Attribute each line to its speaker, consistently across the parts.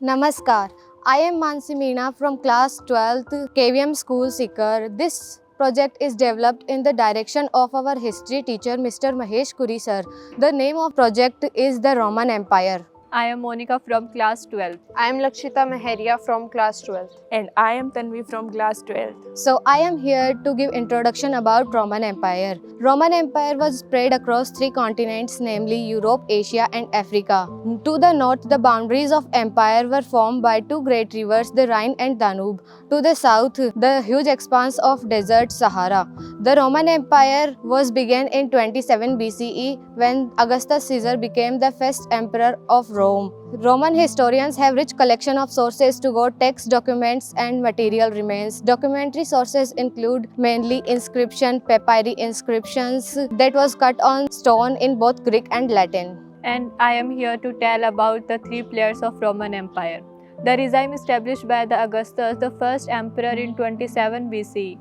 Speaker 1: Namaskar. I am Mansi Meena from class 12th KVM School Sikar. This project is developed in the direction of our history teacher Mr. Mahesh Kuri sir. The name of project is the Roman Empire.
Speaker 2: I am Monica from class 12th.
Speaker 3: I am Lakshita Meheria from class 12th.
Speaker 4: And I am Tanvi from class 12th.
Speaker 1: So I am here to give introduction about Roman Empire. Roman Empire was spread across 3 continents, namely Europe, Asia and Africa. To the north, the boundaries of empire were formed by 2 great rivers, the Rhine and Danube. To the south, the huge expanse of desert Sahara. The Roman Empire was began in 27 BCE when Augustus Caesar became the first emperor of Rome. Roman historians have rich collection of sources to go text, documents and material remains. Documentary sources include mainly inscription, papyri inscriptions that was cut on stone in both Greek and Latin.
Speaker 2: And I am here to tell about the 3 players of Roman Empire. The regime established by the Augustus, the first emperor in 27 BCE,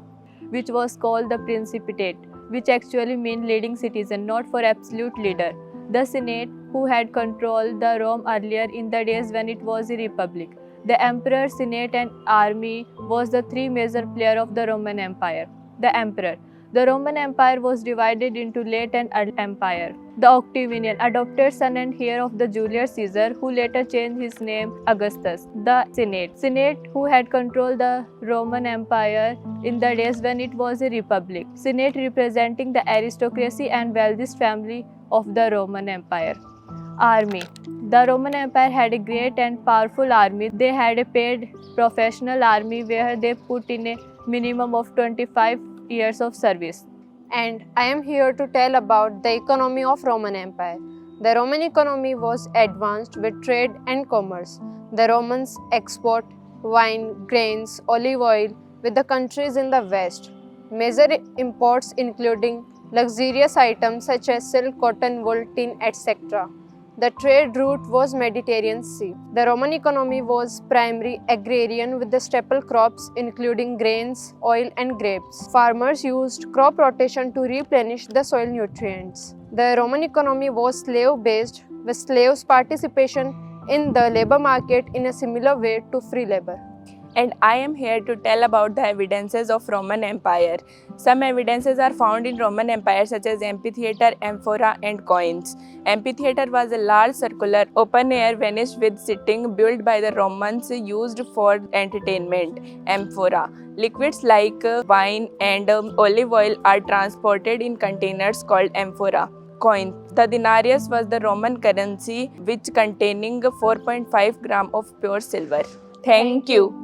Speaker 2: which was called the Principate, which actually means leading citizen, not for absolute leader. The Senate, who had controlled the Rome earlier in the days when it was a republic. The emperor, senate and army was the 3 major players of the Roman Empire. The emperor. The Roman Empire was divided into late and early empire. The Octavian, adopted son and heir of the Julius Caesar, who later changed his name Augustus. The Senate, who had controlled the Roman Empire in the days when it was a republic. Senate representing the aristocracy and wealthiest family of the Roman Empire. Army. The Roman Empire had a great and powerful army. They had a paid professional army where they put in a minimum of 25 years of service.
Speaker 3: And I am here to tell about the economy of Roman Empire. The Roman economy was advanced with trade and commerce. The Romans export wine, grains, olive oil with the countries in the west. Major imports including luxurious items such as silk, cotton, wool, tin, etc. The trade route was Mediterranean Sea. The Roman economy was primarily agrarian with the staple crops including grains, oil and grapes. Farmers used crop rotation to replenish the soil nutrients. The Roman economy was slave-based with slaves' participation in the labor market in a similar way to free labor.
Speaker 4: And I am here to tell about the evidences of Roman Empire. Some evidences are found in Roman Empire such as amphitheater, amphora and coins. Amphitheater was a large circular open-air Venice with sitting built by the Romans used for entertainment. Amphora. Liquids like wine and olive oil are transported in containers called amphora. Coin. The denarius was the Roman currency which containing 4.5 gram of pure silver. Thank you.